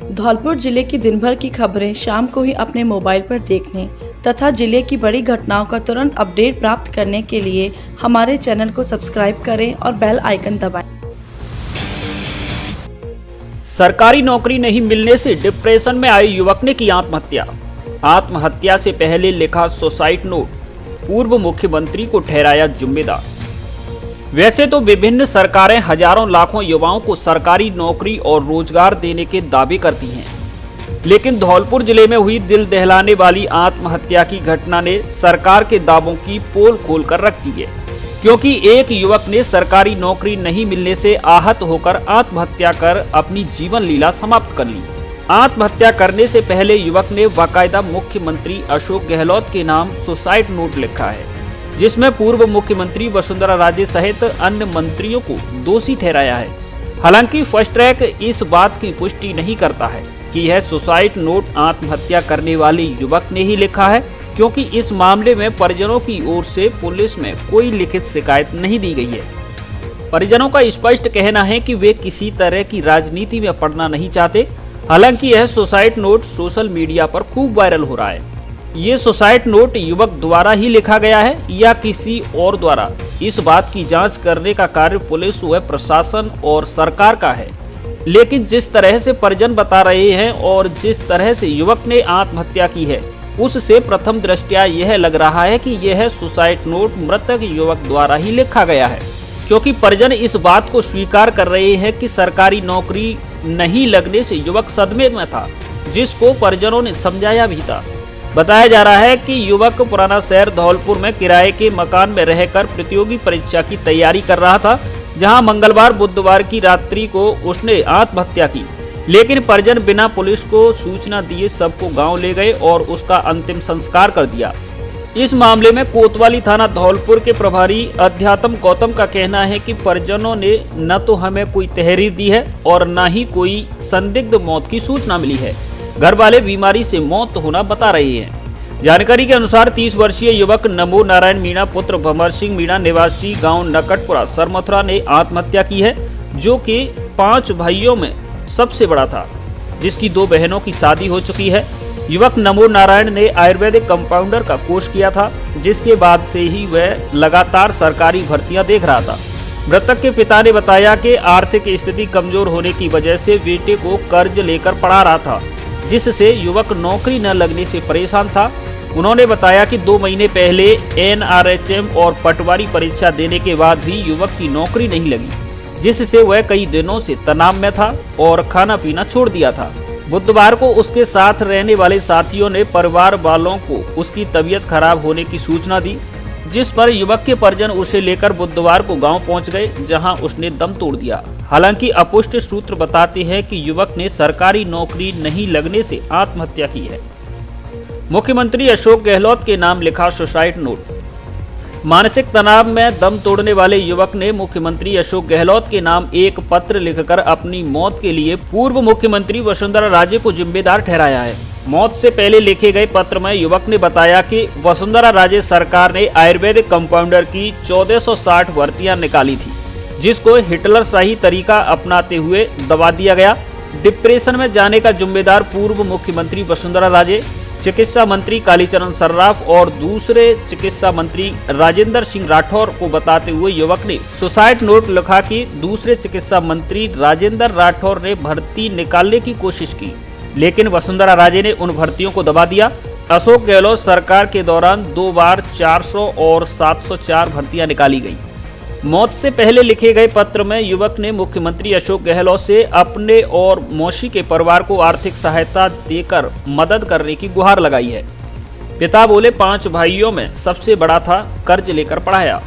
धौलपुर जिले की दिन भर की खबरें शाम को ही अपने मोबाइल पर देखने तथा जिले की बड़ी घटनाओं का तुरंत अपडेट प्राप्त करने के लिए हमारे चैनल को सब्सक्राइब करें और बेल आइकन दबाएं। सरकारी नौकरी नहीं मिलने से डिप्रेशन में आए युवक ने की आत्महत्या। आत्महत्या से पहले लिखा सुसाइड नोट, पूर्व मुख्यमंत्री को ठहराया जिम्मेदार। वैसे तो विभिन्न सरकारें हजारों लाखों युवाओं को सरकारी नौकरी और रोजगार देने के दावे करती हैं, लेकिन धौलपुर जिले में हुई दिल दहलाने वाली आत्महत्या की घटना ने सरकार के दावों की पोल खोल कर रख दी है, क्योंकि एक युवक ने सरकारी नौकरी नहीं मिलने से आहत होकर आत्महत्या कर अपनी जीवन लीला समाप्त कर ली। आत्महत्या करने से पहले युवक ने बाकायदा मुख्यमंत्री अशोक गहलोत के नाम सुसाइड नोट लिखा है, जिसमें पूर्व मुख्यमंत्री वसुंधरा राजे सहित अन्य मंत्रियों को दोषी ठहराया है। हालांकि फर्स्ट ट्रैक इस बात की पुष्टि नहीं करता है कि यह सुसाइड नोट आत्महत्या करने वाले युवक ने ही लिखा है, क्योंकि इस मामले में परिजनों की ओर से पुलिस में कोई लिखित शिकायत नहीं दी गई है। परिजनों का स्पष्ट कहना है कि वे किसी तरह की राजनीति में पड़ना नहीं चाहते। हालांकि यह सुसाइड नोट सोशल मीडिया पर खूब वायरल हो रहा है। ये सुसाइड नोट युवक द्वारा ही लिखा गया है या किसी और द्वारा, इस बात की जांच करने का कार्य पुलिस व प्रशासन और सरकार का है। लेकिन जिस तरह से परिजन बता रहे हैं और जिस तरह से युवक ने आत्महत्या की है, उससे प्रथम दृष्टया यह लग रहा है कि यह सुसाइड नोट मृतक युवक द्वारा ही लिखा गया है, क्योंकि परिजन इस बात को स्वीकार कर रहे हैं कि सरकारी नौकरी नहीं लगने से युवक सदमे में था, जिसको परिजनों ने समझाया भी था। बताया जा रहा है कि युवक पुराना शहर धौलपुर में किराए के मकान में रहकर प्रतियोगी परीक्षा की तैयारी कर रहा था, जहां मंगलवार बुधवार की रात्रि को उसने आत्महत्या की। लेकिन परिजन बिना पुलिस को सूचना दिए सबको गांव ले गए और उसका अंतिम संस्कार कर दिया। इस मामले में कोतवाली थाना धौलपुर के प्रभारी अध्यात्म गौतम का कहना है कि परिजनों ने न तो हमें कोई तहरीर दी है और न ही कोई संदिग्ध मौत की सूचना मिली है। घर वाले बीमारी से मौत होना बता रहे हैं। जानकारी के अनुसार 30 वर्षीय युवक नमो नारायण मीणा पुत्र भंवर सिंह मीणा निवासी गांव नकटपुरा सरमथुरा ने आत्महत्या की है, जो कि 5 भाइयों में सबसे बड़ा था, जिसकी 2 बहनों की शादी हो चुकी है। युवक नमो नारायण ने आयुर्वेदिक कंपाउंडर का कोर्स किया था, जिसके बाद से ही वह लगातार सरकारी भर्तियां देख रहा था। मृतक के पिता ने बताया कि आर्थिक स्थिति कमजोर होने की वजह से बेटे को कर्ज लेकर पढ़ा रहा था, जिससे युवक नौकरी न लगने से परेशान था। उन्होंने बताया कि 2 महीने पहले NRHM और पटवारी परीक्षा देने के बाद भी युवक की नौकरी नहीं लगी, जिससे वह कई दिनों से तनाव में था और खाना पीना छोड़ दिया था। बुधवार को उसके साथ रहने वाले साथियों ने परिवार वालों को उसकी तबीयत खराब होने की सूचना दी, जिस पर युवक के परिजन उसे लेकर बुधवार को गांव पहुंच गए, जहां उसने दम तोड़ दिया। हालांकि अपुष्ट सूत्र बताते हैं कि युवक ने सरकारी नौकरी नहीं लगने से आत्महत्या की है। मुख्यमंत्री अशोक गहलोत के नाम लिखा सुसाइड नोट। मानसिक तनाव में दम तोड़ने वाले युवक ने मुख्यमंत्री अशोक गहलोत के नाम एक पत्र लिखकर अपनी मौत के लिए पूर्व मुख्यमंत्री वसुंधरा राजे को जिम्मेदार ठहराया है। मौत से पहले लिखे गए पत्र में युवक ने बताया कि वसुंधरा राजे सरकार ने आयुर्वेदिक कंपाउंडर की 1460 भर्तियां निकाली थी, जिसको हिटलर शाही तरीका अपनाते हुए दबा दिया गया। डिप्रेशन में जाने का जिम्मेदार पूर्व मुख्यमंत्री वसुंधरा राजे, चिकित्सा मंत्री कालीचरण सर्राफ और दूसरे चिकित्सा मंत्री राजेंद्र सिंह राठौर को बताते हुए युवक ने सुसाइड नोट लिखा कि दूसरे चिकित्सा मंत्री राजेंद्र राठौर ने भर्ती निकालने की कोशिश की, लेकिन वसुंधरा राजे ने उन भर्तियों को दबा दिया। अशोक गहलोत सरकार के दौरान 2 बार 400 और 704 भर्तियां निकाली गई। मौत से पहले लिखे गए पत्र में युवक ने मुख्यमंत्री अशोक गहलोत से अपने और मौसी के परिवार को आर्थिक सहायता देकर मदद करने की गुहार लगाई है। पिता बोले 5 भाइयों में सबसे बड़ा था, कर्ज लेकर पढ़ाया।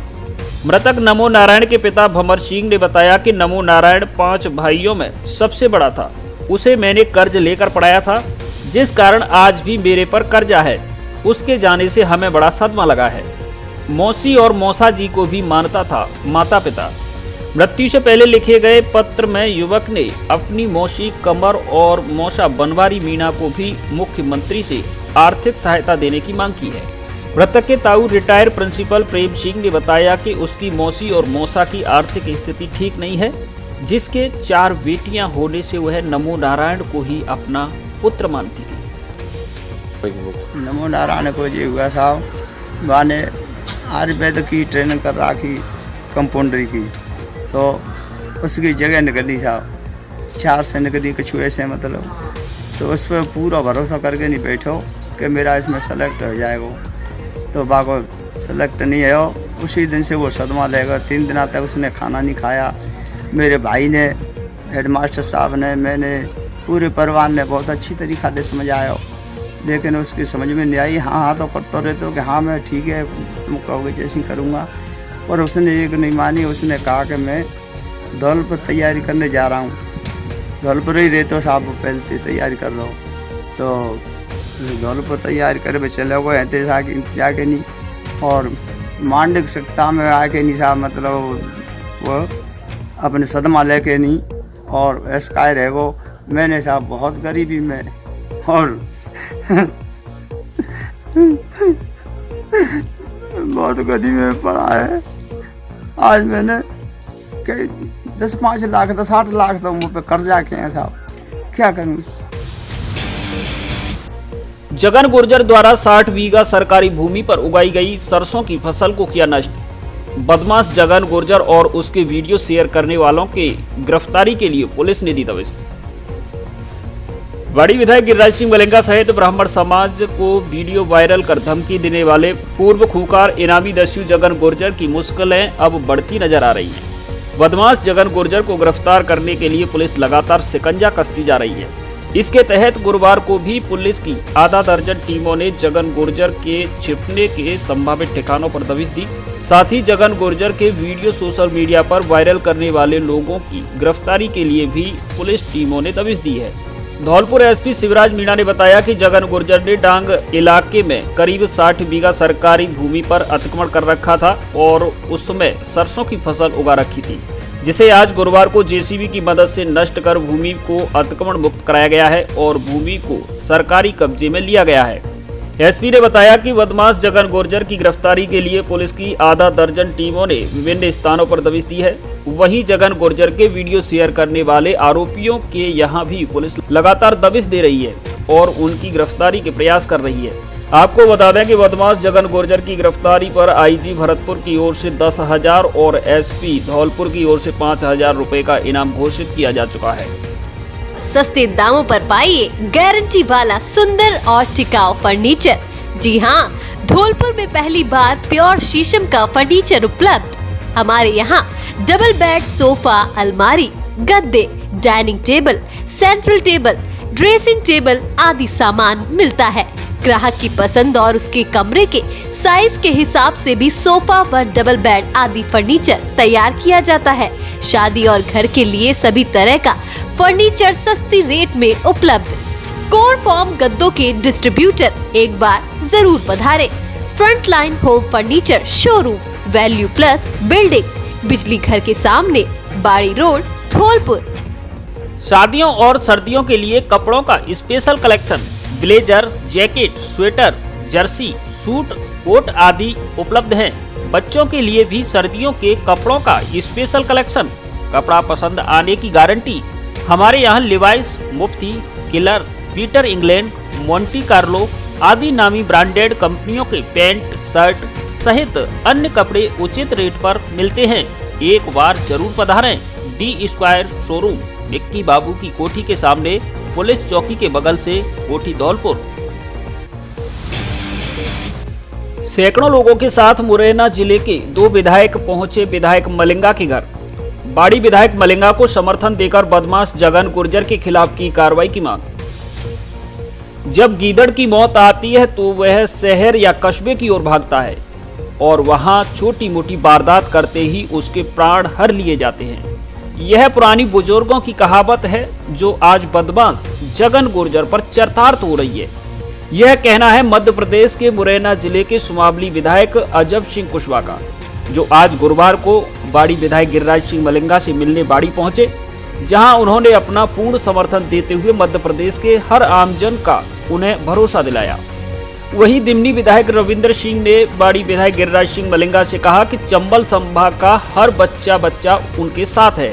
मृतक नमो नारायण के पिता भंवर सिंह ने बताया कि नमो नारायण 5 भाइयों में सबसे बड़ा था, उसे मैंने कर्ज लेकर पढ़ाया था, जिस कारण आज भी मेरे पर कर्जा है। उसके जाने से हमें बड़ा सदमा लगा है। मौसी और मौसा जी को भी मानता था, माता पिता। मृत्यु से पहले लिखे गए पत्र में युवक ने अपनी मौसी कमर और मौसा बनवारी मीणा को भी मुख्यमंत्री से आर्थिक सहायता देने की मांग की है। मृतक के ताऊ रिटायर प्रिंसिपल प्रेम सिंह ने बताया कि उसकी मौसी और मौसा की आर्थिक स्थिति ठीक नहीं है, जिसके 4 बेटियां होने से वह नमो नारायण को ही अपना पुत्र मानती थी। नमो नारायण को जी हुआ साहब बाने आयुर्वेद की ट्रेनिंग कर रखी कंपाउंडरी की, तो उसकी जगह निकली साहब 4 से निकली कुछ ऐसे मतलब, तो उस पर पूरा भरोसा करके नहीं बैठो कि मेरा इसमें सेलेक्ट हो जाएगा, तो बाको सेलेक्ट नहीं है। उसी दिन से वो सदमा लेगा। 3 दिन तक उसने खाना नहीं खाया। मेरे भाई ने, हेडमास्टर साहब ने, मैंने, पूरे परिवार ने बहुत अच्छी तरीक़ा से समझाया, लेकिन उसकी समझ में नहीं आई। हाँ तो करते रहते हो कि हाँ मैं ठीक है, तुम कहोगे जैसे ही करूँगा। और उसने एक नहीं मानी। उसने कहा कि मैं धौलपुर तैयारी करने जा रहा हूँ, धौलपुर ही रहते हो साहब, पहले तैयारी कर रहा हूँ। तो धौलपुर तैयारी करे पे चले गए ऐसे जाके नहीं, और मांडलिक सप्ताह में आके नहीं साहब, मतलब वो अपने सदमा लेके नहीं, और ऐसा रह गो। मैंने साहब बहुत गरीबी में और बहुत गरीबी में पड़ा है। आज मैंने कई 10-5 लाख 10-8 लाख तो मुझ पे कर्जा के हैं साहब, क्या करूं। जगन गुर्जर द्वारा 60 बीघा सरकारी भूमि पर उगाई गई सरसों की फसल को किया नष्ट। बदमाश जगन गुर्जर और उसके वीडियो शेयर करने वालों के गिरफ्तारी के लिए पुलिस ने दी दबिश। बड़ी विधायक गिरिराज सिंह मलेंगा सहित ब्राह्मण समाज को वीडियो वायरल कर धमकी देने वाले पूर्व खूंखार इनामी दस्यु जगन गुर्जर की मुश्किलें अब बढ़ती नजर आ रही हैं। बदमाश जगन गुर्जर को गिरफ्तार करने के लिए पुलिस लगातार शिकंजा कसती जा रही है। इसके तहत गुरुवार को भी पुलिस की आधा दर्जन टीमों ने जगन गुर्जर के छिपने के संभावित ठिकानों पर दबिश दी। साथ ही जगन गुर्जर के वीडियो सोशल मीडिया पर वायरल करने वाले लोगों की गिरफ्तारी के लिए भी पुलिस टीमों ने दबिश दी है। धौलपुर एसपी शिवराज मीणा ने बताया कि जगन गुर्जर ने डांग इलाके में करीब 60 बीघा सरकारी भूमि पर अतिक्रमण कर रखा था और उसमें सरसों की फसल उगा रखी थी, जिसे आज गुरुवार को जेसीबी की मदद से नष्ट कर भूमि को अतिक्रमण मुक्त कराया गया है और भूमि को सरकारी कब्जे में लिया गया है। एसपी ने बताया कि बदमाश जगन गुर्जर की गिरफ्तारी के लिए पुलिस की आधा दर्जन टीमों ने विभिन्न स्थानों पर दबिश दी है। वहीं जगन गुर्जर के वीडियो शेयर करने वाले आरोपियों के यहां भी पुलिस लगातार दबिश दे रही है और उनकी गिरफ्तारी के प्रयास कर रही है। आपको बता दें कि बदमाश जगन गुर्जर की गिरफ्तारी पर आईजी भरतपुर की ओर से 10,000 और एसपी धौलपुर की ओर से 5,000 रुपए का इनाम घोषित किया जा चुका है। सस्ते दामों पर पाइए गारंटी वाला सुंदर और टिकाऊ फर्नीचर। जी हाँ, धौलपुर में पहली बार प्योर शीशम का फर्नीचर उपलब्ध। हमारे यहाँ डबल बेड, सोफा, अलमारी, गद्दे, dining table, central table, dressing table आदि सामान मिलता है। ग्राहक की पसंद और उसके कमरे के साइज के हिसाब से भी सोफा व डबल बेड आदि फर्नीचर तैयार किया जाता है। शादी और घर के लिए सभी तरह का फर्नीचर सस्ती रेट में उपलब्ध। कोर फॉर्म गद्दों के डिस्ट्रीब्यूटर एक बार जरूर पधारे। Front line home furniture showroom, value plus building, बिजली घर के सामने, बाड़ी रोड, धौलपुर। शादियों और सर्दियों के लिए कपड़ों का special collection, blazer, jacket, sweater, jersey, suit, coat आदि उपलब्ध हैं। बच्चों के लिए भी सर्दियों के कपड़ों का स्पेशल कलेक्शन, कपड़ा पसंद आने की गारंटी। हमारे यहाँ Levi's, Mufti, Killer, Peter England, Monte Carlo आदि नामी ब्रांडेड कंपनियों के पैंट, शर्ट सहित अन्य कपड़े उचित रेट पर मिलते हैं। एक बार जरूर पधारें। डी स्क्वायर शोरूम, विक्की बाबू की कोठी के सामने, पुलिस चौकी के बगल से, कोठी धौलपुर। सैकड़ों लोगों के साथ मुरैना जिले के 2 विधायक पहुंचे विधायक मलिंगा के घर। बाड़ी विधायक मलिंगा को समर्थन देकर बदमाश जगन गुर्जर के खिलाफ की कार्रवाई की मांग। जब गीदड़ की मौत आती है तो वह शहर या कस्बे की ओर भागता है और वहां छोटी मोटी वारदात करते ही उसके प्राण हर लिए जाते हैं। यह पुरानी बुजुर्गों की कहावत है जो आज बदमाश जगन गुर्जर पर चरितार्थ हो रही है। यह कहना है मध्य प्रदेश के मुरैना जिले के सुमावली विधायक अजब सिंह कुशवाहा का, जो आज गुरुवार को बाड़ी विधायक गिरिराज सिंह मलेंगा से मिलने बाड़ी पहुंचे, जहां उन्होंने अपना पूर्ण समर्थन देते हुए मध्य प्रदेश के हर आमजन का उन्हें भरोसा दिलाया। वहीं दिमनी विधायक रविंद्र सिंह ने बाड़ी विधायक गिरिराज सिंह मलेंगा से कहा कि चंबल संभाग का हर बच्चा उनके साथ है।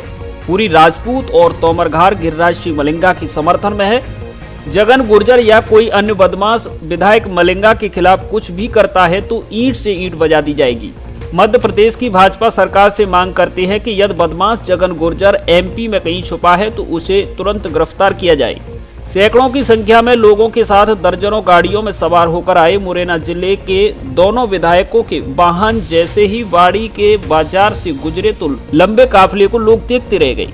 पूरी राजपूत और तोमरघार गिरिराज सिंह मलिंगा के समर्थन में है। जगन गुर्जर या कोई अन्य बदमाश विधायक मलिंगा के खिलाफ कुछ भी करता है तो ईंट से ईंट बजा दी जाएगी। मध्य प्रदेश की भाजपा सरकार से मांग करती है कि यदि बदमाश जगन गुर्जर एमपी में कहीं छुपा है तो उसे तुरंत गिरफ्तार किया जाए। सैकड़ों की संख्या में लोगों के साथ दर्जनों गाड़ियों में सवार होकर आए मुरैना जिले के दोनों विधायकों के वाहन जैसे ही वाड़ी के बाजार से गुजरे तो लंबे काफिले को लोग देखते रह गए।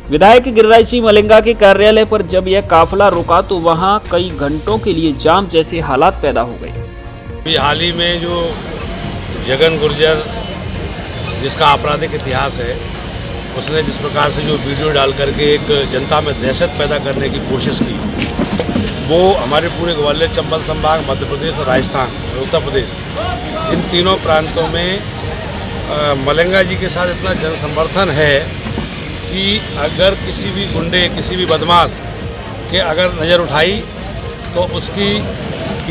विधायक गिरिराज सिंह मलिंगा के कार्यालय पर जब यह काफिला रुका तो वहां कई घंटों के लिए जाम जैसे हालात पैदा हो गए। हाल ही में जो जगन गुर्जर जिसका आपराधिक इतिहास है, उसने जिस प्रकार से जो वीडियो डाल करके एक जनता में दहशत पैदा करने की कोशिश की, वो हमारे पूरे ग्वालियर चंबल संभाग, मध्य प्रदेश और राजस्थान और उत्तर प्रदेश, इन तीनों प्रांतों में मलिंगा जी के साथ इतना जनसमर्थन है कि अगर किसी भी गुंडे, किसी भी बदमाश के अगर नज़र उठाई तो उसकी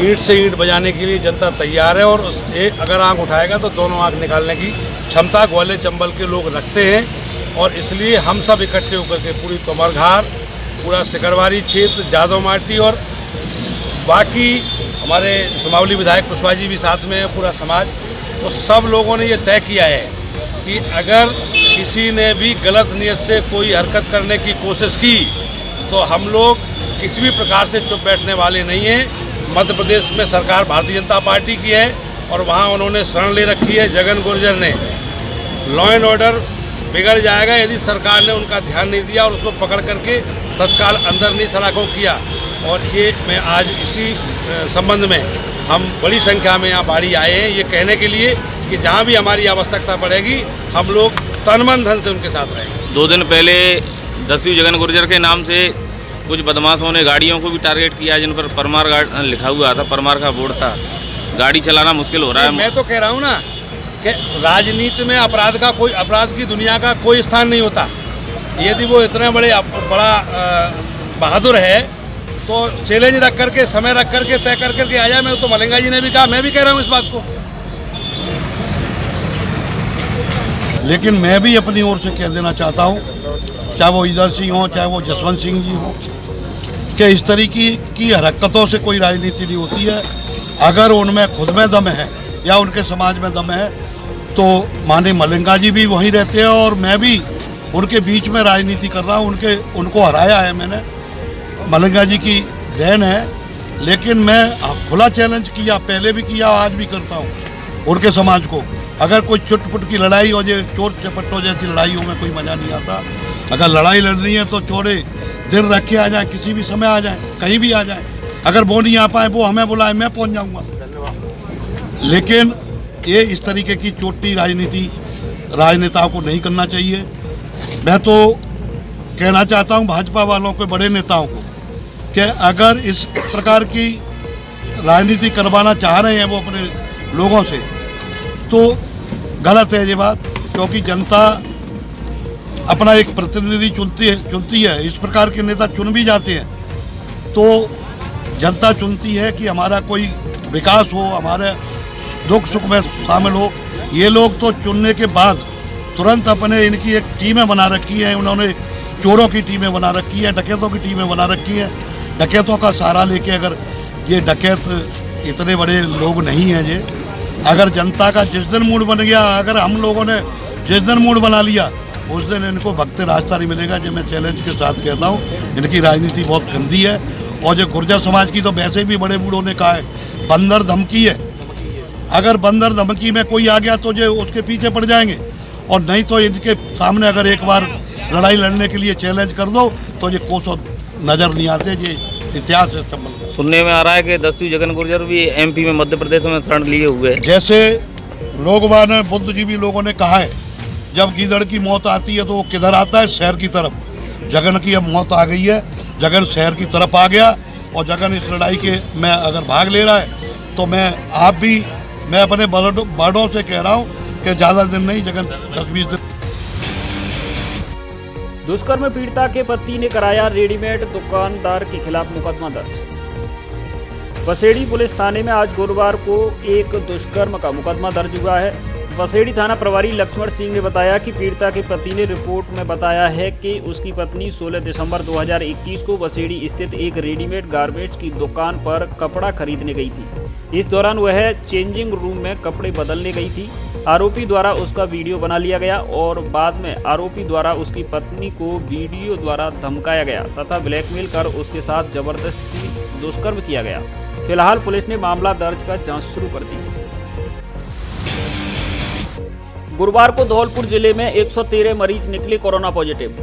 ईंट से ईंट बजाने के लिए जनता तैयार है। और एक अगर आंख उठाएगा तो दोनों आंख निकालने की क्षमता ग्वालियर चंबल के लोग रखते हैं। और इसलिए हम सब इकट्ठे होकर के पूरी तोमरघार, पूरा सिकरवारी क्षेत्र, जादव माटी और बाकी हमारे सुमावली विधायक कुशवाहा जी भी साथ में है, पूरा समाज, तो सब लोगों ने ये तय किया है कि अगर किसी ने भी गलत नीयत से कोई हरकत करने की कोशिश की तो हम लोग किसी भी प्रकार से चुप बैठने वाले नहीं हैं। मध्य प्रदेश में सरकार भारतीय जनता पार्टी की है और वहाँ उन्होंने शरण ले रखी है जगन गुर्जर ने। लॉ एंड ऑर्डर बिगड़ जाएगा यदि सरकार ने उनका ध्यान नहीं दिया और उसको पकड़ करके तत्काल अंदर नहीं सलाखों किया। और ये मैं आज इसी संबंध में हम बड़ी संख्या में यहाँ बाड़ी आए हैं ये कहने के लिए कि जहाँ भी हमारी आवश्यकता पड़ेगी हम लोग तन मन धन से उनके साथ रहेंगे। 2 दिन पहले 10वीं जगन गुर्जर के नाम से कुछ बदमाशों ने गाड़ियों को भी टारगेट किया जिन पर परमार लिखा हुआ था, परमार का बोर्ड था। गाड़ी चलाना मुश्किल हो रहा है। मैं तो कह रहा हूँ ना कि राजनीति में अपराध की दुनिया का कोई स्थान नहीं होता। यदि वो इतने बड़ा बहादुर है तो चैलेंज रख करके, समय रख करके, तय कर करके आ जाए। मैं तो मलिंगा जी ने भी कहा, मैं भी कह रहा हूँ इस बात को। लेकिन मैं भी अपनी ओर से कह देना चाहता हूँ, चाहे वो ईदर सिंह हो, चाहे वो जसवंत सिंह जी हो, कि इस तरीके की हरकतों से कोई राजनीति नहीं होती है। अगर उनमें खुद में दम है या उनके समाज में दम है तो माननीय मलिंगा जी भी वहीं रहते हैं और मैं भी उनके बीच में राजनीति कर रहा हूँ। उनको हराया है मैंने, मलिंगा जी की देन है। लेकिन मैं खुला चैलेंज किया, पहले भी किया, आज भी करता हूँ उनके समाज को। अगर कोई चुटपुट की लड़ाई हो जाए, चोर चपट्टों जैसी लड़ाइयों में कोई मज़ा नहीं आता। अगर लड़ाई लड़नी है तो चोरे दिन रख के आ जाए, किसी भी समय आ जाए, कहीं भी आ जाए। अगर वो नहीं आ पाए, वो हमें बुलाए, मैं पहुंच जाऊंगा। लेकिन ये इस तरीके की चोटी राजनीति राजनेताओं को नहीं करना चाहिए। मैं तो कहना चाहता हूं भाजपा वालों को, बड़े नेताओं को, कि अगर इस प्रकार की राजनीति करवाना चाह रहे हैं वो अपने लोगों से, तो गलत है ये बात। क्योंकि जनता अपना एक प्रतिनिधि चुनती है। इस प्रकार के नेता चुन भी जाते हैं तो जनता चुनती है कि हमारा कोई विकास हो, हमारे दुख सुख में शामिल हो। ये लोग तो चुनने के बाद तुरंत अपने इनकी एक टीमें बना रखी हैं। उन्होंने चोरों की टीमें बना रखी है, डकैतों की टीमें बना रखी है। डकैतों का सहारा लेके, अगर ये डकैत इतने बड़े लोग नहीं हैं ये, अगर जनता का जिस दिन मूड बन गया, अगर हम लोगों ने जिस दिन मूड बना लिया, उस दिन इनको भगते रास्ता नहीं मिलेगा। जो मैं चैलेंज के साथ कहता हूँ, इनकी राजनीति बहुत गंदी है। और जो गुर्जर समाज की तो वैसे भी बड़े बूढ़ों ने कहा है, बंदर धमकी है। अगर बंदर धमकी में कोई आ गया तो जो उसके पीछे पड़ जाएंगे, और नहीं तो इनके सामने अगर एक बार लड़ाई लड़ने के लिए चैलेंज कर दो तो ये कोसों नज़र नहीं आते। ये इतिहास है। सुनने में आ रहा है कि 10वीं जगन गुर्जर भी एमपी में, मध्य प्रदेश में शरण लिए हुए हैं। जैसे लोगवान बुद्धिजीवी लोगों ने कहा है, जब गीदड़ की मौत आती है तो वो किधर आता है? शहर की तरफ। जगन की अब मौत आ गई है, जगन शहर की तरफ आ गया और जगन इस लड़ाई के में अगर भाग ले रहा है तो मैं अपने बड़ों से कह रहा हूँ कि ज़्यादा दिन नहीं, जगन 10-20 दिन। दुष्कर्म पीड़िता के पति ने कराया रेडीमेड दुकानदार के खिलाफ मुकदमा दर्ज। बसेड़ी पुलिस थाने में आज गुरुवार को एक दुष्कर्म का मुकदमा दर्ज हुआ है। बसेड़ी थाना प्रभारी लक्ष्मण सिंह ने बताया कि पीड़िता के पति ने रिपोर्ट में बताया है कि उसकी पत्नी 16 दिसंबर 2021 को बसेड़ी स्थित एक रेडीमेड गारमेंट्स की दुकान पर कपड़ा खरीदने गई थी। इस दौरान वह चेंजिंग रूम में कपड़े बदलने गई थी। आरोपी द्वारा उसका वीडियो बना लिया गया और बाद में आरोपी द्वारा उसकी पत्नी को वीडियो द्वारा धमकाया गया तथा ब्लैकमेल कर उसके साथ जबरदस्ती दुष्कर्म किया गया। फिलहाल पुलिस ने मामला दर्ज कर जांच शुरू कर दी है। गुरुवार को धौलपुर जिले में 113 मरीज निकले कोरोना पॉजिटिव।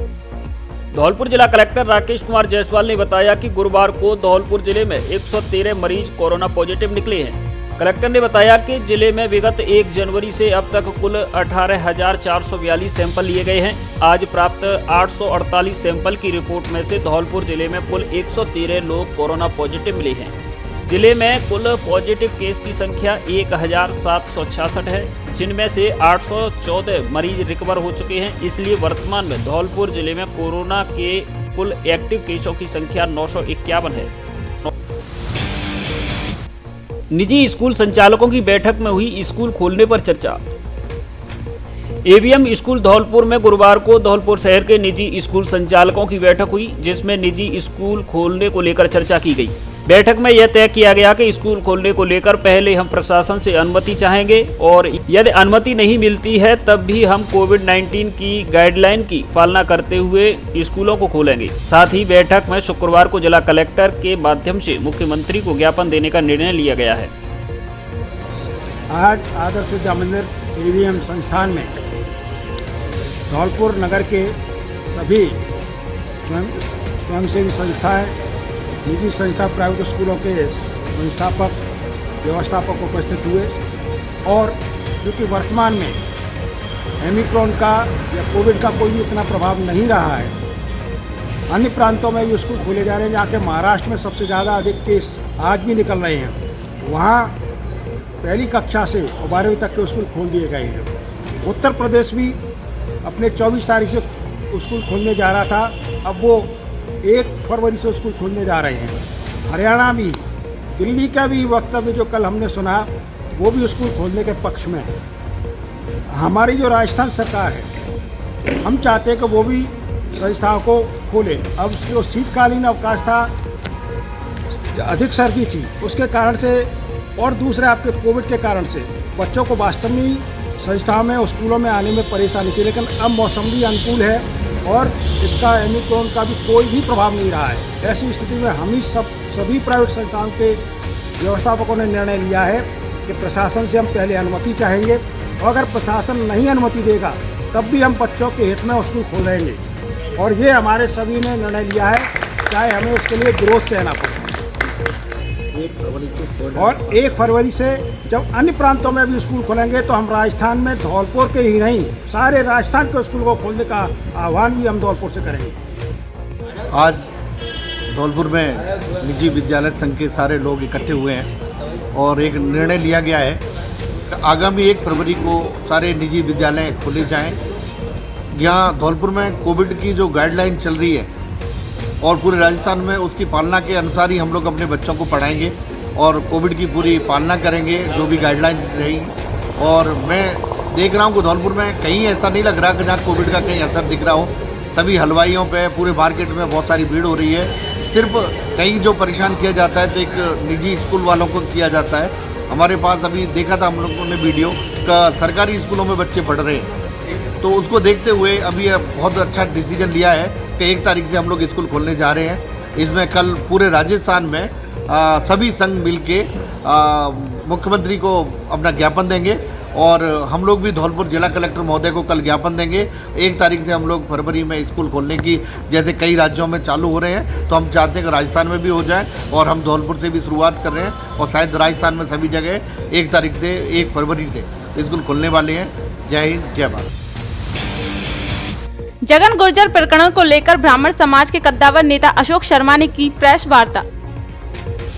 धौलपुर जिला कलेक्टर राकेश कुमार जायसवाल ने बताया कि गुरुवार को धौलपुर जिले में 113 मरीज कोरोना पॉजिटिव निकले हैं। कलेक्टर ने बताया कि जिले में विगत 1 जनवरी से अब तक कुल 18,442 सैंपल लिए गए हैं। आज प्राप्त 848 सैंपल की रिपोर्ट में से धौलपुर जिले में कुल 113 लोग कोरोना पॉजिटिव मिले हैं। जिले में कुल पॉजिटिव केस की संख्या 1,766 है, जिनमें से 814 मरीज रिकवर हो चुके हैं। इसलिए वर्तमान में धौलपुर जिले में कोरोना के कुल एक्टिव केसों की संख्या 951 है। निजी स्कूल संचालकों की बैठक में हुई स्कूल खोलने पर चर्चा। एवीएम स्कूल धौलपुर में गुरुवार को धौलपुर शहर के निजी स्कूल संचालकों की बैठक हुई, जिसमें निजी स्कूल खोलने को लेकर चर्चा की गई। बैठक में यह तय किया गया कि स्कूल खोलने को लेकर पहले हम प्रशासन से अनुमति चाहेंगे और यदि अनुमति नहीं मिलती है तब भी हम कोविड-19 की गाइडलाइन की पालना करते हुए स्कूलों को खोलेंगे। साथ ही बैठक में शुक्रवार को जिला कलेक्टर के माध्यम से मुख्यमंत्री को ज्ञापन देने का निर्णय लिया गया है। आज आदर्श विद्या मंदिर एवीएम संस्थान में धौलपुर नगर के सभी स्वयंसेवी संस्थाएं, निजी संस्था, प्राइवेट स्कूलों के संस्थापक, व्यवस्थापक उपस्थित हुए और क्योंकि वर्तमान में ओमिक्रॉन का या कोविड का कोई भी इतना प्रभाव नहीं रहा है, अन्य प्रांतों में भी स्कूल खोले जा रहे हैं। जहाँ के महाराष्ट्र में सबसे ज़्यादा अधिक केस आज भी निकल रहे हैं, वहाँ पहली कक्षा से 12वीं तक के स्कूल खोल दिए गए हैं। उत्तर प्रदेश भी अपने 24 तारीख से स्कूल खोलने जा रहा था, अब वो 1 फरवरी से स्कूल खोलने जा रहे हैं। हरियाणा भी, दिल्ली का भी वक्तव्य जो कल हमने सुना, वो भी स्कूल खोलने के पक्ष में है। हमारी जो राजस्थान सरकार है, हम चाहते हैं कि वो भी संस्थाओं को खोले। अब जो शीतकालीन अवकाश था, अधिक सर्दी थी, उसके कारण से और दूसरे आपके कोविड के कारण से बच्चों को वास्तव में संस्थाओं में, स्कूलों में आने में परेशानी थी। लेकिन अब मौसम भी अनुकूल है और इसका ओमिक्रॉन का भी कोई भी प्रभाव नहीं रहा है। ऐसी स्थिति में हम ही सभी प्राइवेट संस्थाओं के व्यवस्थापकों ने निर्णय लिया है कि प्रशासन से हम पहले अनुमति चाहेंगे और अगर प्रशासन नहीं अनुमति देगा तब भी हम बच्चों के हित में स्कूल खोलेंगे। और ये हमारे सभी ने निर्णय लिया है, चाहे हमें उसके लिए विरोध सहना पड़े। और 1 फरवरी से जब अन्य प्रांतों में भी स्कूल खोलेंगे तो हम राजस्थान में धौलपुर के ही नहीं, सारे राजस्थान के स्कूल को खोलने का आह्वान भी हम धौलपुर से करेंगे। आज धौलपुर में निजी विद्यालय संघ के सारे लोग इकट्ठे हुए हैं और एक निर्णय लिया गया है कि आगामी 1 फरवरी को सारे निजी विद्यालय खोले जाएं। यहाँ धौलपुर में कोविड की जो गाइडलाइन चल रही है और पूरे राजस्थान में उसकी पालना के अनुसार ही हम लोग अपने बच्चों को पढ़ाएंगे और कोविड की पूरी पालना करेंगे जो भी गाइडलाइन रहेगी। और मैं देख रहा हूँ कि धौलपुर में कहीं ऐसा नहीं लग रहा कि जहाँ कोविड का कहीं असर दिख रहा हो। सभी हलवाइयों पे पूरे मार्केट में बहुत सारी भीड़ हो रही है। सिर्फ कहीं जो परेशान किया जाता है तो एक निजी स्कूल वालों को किया जाता है। हमारे पास अभी देखा था हम लोगों ने वीडियो का, सरकारी स्कूलों में बच्चे पढ़ रहे हैं, तो उसको देखते हुए अभी बहुत अच्छा डिसीजन लिया है कि 1 तारीख से हम लोग स्कूल खोलने जा रहे हैं। इसमें कल पूरे राजस्थान में सभी संघ मिलके मुख्यमंत्री को अपना ज्ञापन देंगे और हम लोग भी धौलपुर जिला कलेक्टर महोदय को कल ज्ञापन देंगे। 1 तारीख से हम लोग फरवरी में स्कूल खोलने की, जैसे कई राज्यों में चालू हो रहे हैं, तो हम चाहते हैं कि राजस्थान में भी हो जाए और हम धौलपुर से भी शुरुआत कर रहे हैं और शायद राजस्थान में सभी जगह 1 तारीख से 1 फरवरी से स्कूल खोलने वाले हैं। जय हिंद, जय भारत। जगन गुर्जर प्रकरण को लेकर ब्राह्मण समाज के कद्दावर नेता अशोक शर्मा ने की प्रेस वार्ता।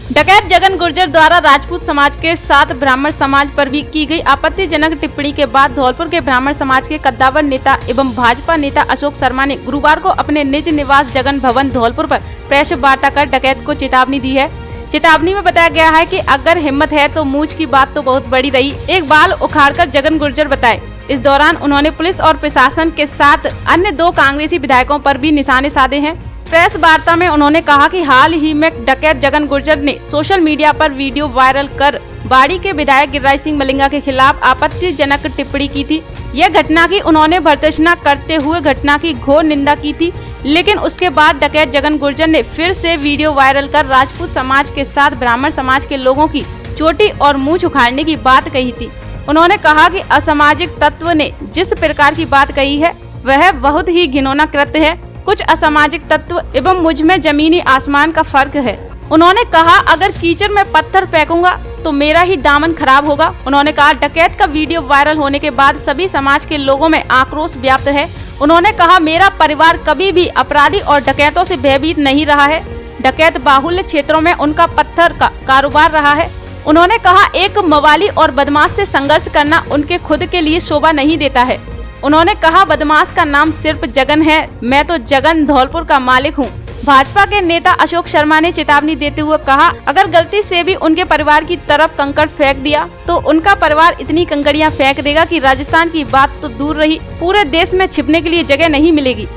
डकैत जगन गुर्जर द्वारा राजपूत समाज के साथ ब्राह्मण समाज पर भी की गई आपत्तिजनक टिप्पणी के बाद धौलपुर के ब्राह्मण समाज के कद्दावर नेता एवं भाजपा नेता अशोक शर्मा ने गुरुवार को अपने निज निवास जगन भवन धौलपुर पर प्रेस वार्ता कर डकैत को चेतावनी दी है। चेतावनी में बताया गया है कि अगर हिम्मत है तो मूंछ की बात तो बहुत बड़ी रही, एक बाल उखाड़कर जगन गुर्जर बताए। इस दौरान उन्होंने पुलिस और प्रशासन के साथ अन्य 2 कांग्रेसी विधायकों पर भी निशाने साधे हैं। प्रेस वार्ता में उन्होंने कहा कि हाल ही में डकैत जगन गुर्जर ने सोशल मीडिया पर वीडियो वायरल कर बाड़ी के विधायक गिरिराज सिंह मलिंगा के खिलाफ आपत्तिजनक टिप्पणी की थी। यह घटना की उन्होंने भर्त्सना करते हुए घटना की घोर निंदा की थी, लेकिन उसके बाद डकैत जगन गुर्जर ने फिर से वीडियो वायरल कर राजपूत समाज के साथ ब्राह्मण समाज के लोगों की चोटी और मूंछ उखाड़ने की बात कही थी। उन्होंने कहा कि असामाजिक तत्व ने जिस प्रकार की बात कही है वह बहुत ही घिनौना कृत्य है। कुछ असामाजिक तत्व एवं मुझ में जमीनी आसमान का फर्क है। उन्होंने कहा अगर कीचड़ में पत्थर फेंकूंगा तो मेरा ही दामन खराब होगा। उन्होंने कहा डकैत का वीडियो वायरल होने के बाद सभी समाज के लोगों में आक्रोश व्याप्त है। उन्होंने कहा मेरा परिवार कभी भी अपराधी और डकैतों से भयभीत नहीं रहा है। डकैत बाहुल्य क्षेत्रों में उनका पत्थर का कारोबार रहा है। उन्होंने कहा एक मवाली और बदमाश से संघर्ष करना उनके खुद के लिए शोभा नहीं देता है। उन्होंने कहा बदमाश का नाम सिर्फ जगन है, मैं तो जगन धौलपुर का मालिक हूँ। भाजपा के नेता अशोक शर्मा ने चेतावनी देते हुए कहा अगर गलती से भी उनके परिवार की तरफ कंकड़ फेंक दिया तो उनका परिवार इतनी कंकड़ियां फेंक देगा कि राजस्थान की बात तो दूर रही, पूरे देश में छिपने के लिए जगह नहीं मिलेगी।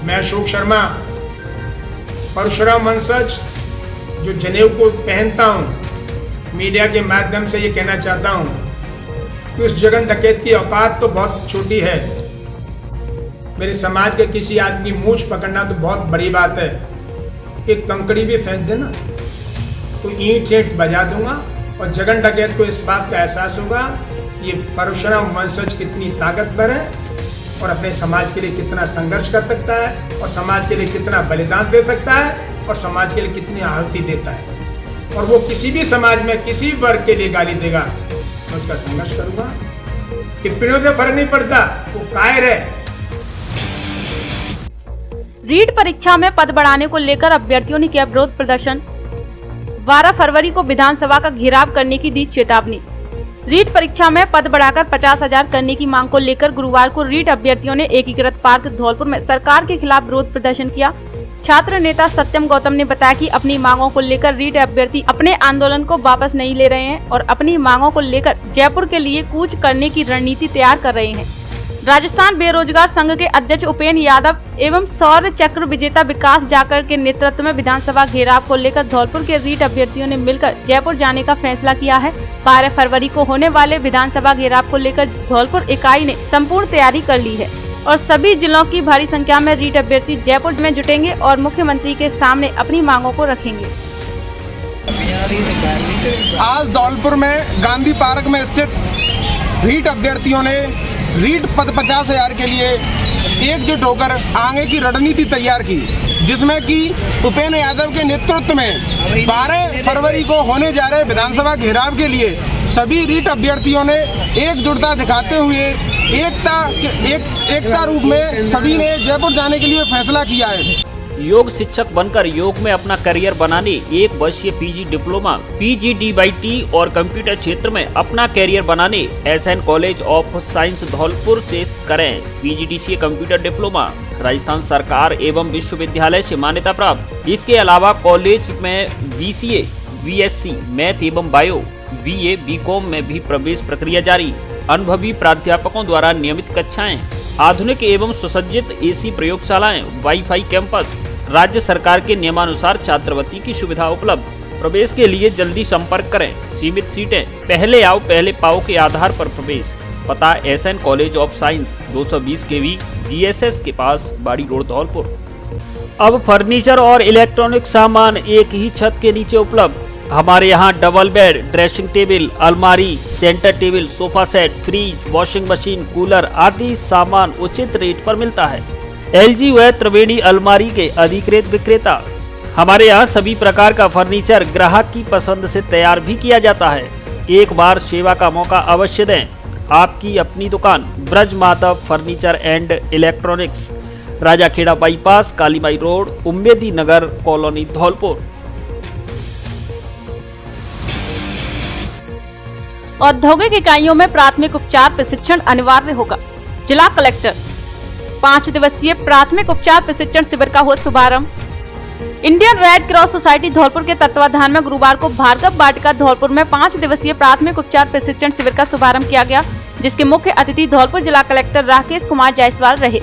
मैं अशोक शर्मा परशुराम वंशज जो जनेऊ को पहनता हूँ, मीडिया के माध्यम से ये कहना चाहता हूँ कि उस जगन डकैत की औकात तो बहुत छोटी है। मेरे समाज के किसी आदमी की मूंछ पकड़ना तो बहुत बड़ी बात है। एक कंकड़ी भी फेंक देना तो ईंट बजा दूंगा और जगन डकैत को इस बात का एहसास होगा ये परशुराम वंशज कितनी ताकतवर है और अपने समाज के लिए कितना संघर्ष कर सकता है और समाज के लिए कितना बलिदान दे सकता है और समाज के लिए कितनी आहुति देता है। और वो किसी भी समाज में किसी वर्ग के लिए गाली देगा मैं उसका संघर्ष करूंगा। टिप्पणियों से फर्क नहीं पड़ता, वो कायर है। रीट परीक्षा में पद बढ़ाने को लेकर अभ्यर्थियों ने किया विरोध प्रदर्शन। 12 फरवरी को विधानसभा का घेराव करने की दी चेतावनी। रीट परीक्षा में पद बढ़ाकर 50,000 करने की मांग को लेकर गुरुवार को रीट अभ्यर्थियों ने एकीकृत पार्क धौलपुर में सरकार के खिलाफ विरोध प्रदर्शन किया। छात्र नेता सत्यम गौतम ने बताया कि अपनी मांगों को लेकर रीट अभ्यर्थी अपने आंदोलन को वापस नहीं ले रहे हैं और अपनी मांगों को लेकर जयपुर के लिए कूच करने की रणनीति तैयार कर रहे हैं। राजस्थान बेरोजगार संघ के अध्यक्ष उपेंद्र यादव एवं सौर चक्र विजेता विकास जाकर के नेतृत्व में विधानसभा घेराव को लेकर धौलपुर के रीट अभ्यर्थियों ने मिलकर जयपुर जाने का फैसला किया है। 12 फरवरी को होने वाले विधानसभा घेराव को लेकर धौलपुर इकाई ने संपूर्ण तैयारी कर ली है और सभी जिलों की भारी संख्या में रीट अभ्यर्थी जयपुर में जुटेंगे और मुख्यमंत्री के सामने अपनी मांगों को रखेंगे। आज धौलपुर में गांधी पार्क में स्थित रीट अभ्यर्थियों ने रीट पद 50,000 के लिए एकजुट होकर आगे की रणनीति तैयार की, जिसमें कि उपेंद्र यादव के नेतृत्व में 12 फरवरी को होने जा रहे विधानसभा घेराव के लिए सभी रीट अभ्यर्थियों ने एकजुटता दिखाते हुए एकता रूप में सभी ने जयपुर जाने के लिए फैसला किया है। योग शिक्षक बनकर योग में अपना करियर बनाने 1 वर्षीय पीजी डिप्लोमा PGDYT और कंप्यूटर क्षेत्र में अपना करियर बनाने SN college of science Dholpur से करें PGDCA कंप्यूटर डिप्लोमा राजस्थान सरकार एवं विश्वविद्यालय से मान्यता प्राप्त। इसके अलावा कॉलेज में BCA BSc मैथ एवं बायो BA BCom में भी प्रवेश प्रक्रिया जारी। अनुभवी प्राध्यापकों द्वारा नियमित कक्षाएं, आधुनिक एवं सुसज्जित AC प्रयोगशालाएं, वाईफाई कैंपस, राज्य सरकार के नियमानुसार छात्रवृत्ति की सुविधा उपलब्ध। प्रवेश के लिए जल्दी संपर्क करें। सीमित सीटें, पहले आओ पहले पाओ के आधार पर प्रवेश। पता SN college of science 220 kV GSS के पास बाड़ी रोड धौलपुर। अब फर्नीचर और इलेक्ट्रॉनिक सामान एक ही छत के नीचे उपलब्ध। हमारे यहाँ डबल बेड, ड्रेसिंग टेबल, अलमारी, centre table, sofa set, fridge, washing machine, cooler आदि सामान उचित रेट पर मिलता है। LG व त्रिवेणी अलमारी के अधिकृत विक्रेता। हमारे यहाँ सभी प्रकार का फर्नीचर ग्राहक की पसंद से तैयार भी किया जाता है। एक बार सेवा का मौका अवश्य दें। आपकी अपनी दुकान Braj Madhav furniture and electronics, Rajakhera bypass, Kalimai road, Ummedi Nagar colony Dholpur. औद्योगिक इकाइयों में प्राथमिक उपचार प्रशिक्षण अनिवार्य होगा। जिला कलेक्टर 5 दिवसीय प्राथमिक उपचार प्रशिक्षण शिविर का हुआ शुभारंभ। Indian red cross society Dholpur के तत्वाधान में गुरुवार को भार्गव वाटिका धौलपुर में 5 दिवसीय प्राथमिक उपचार प्रशिक्षण शिविर का शुभारंभ किया गया, जिसके मुख्य अतिथि धौलपुर जिला कलेक्टर राकेश कुमार जायसवाल रहे।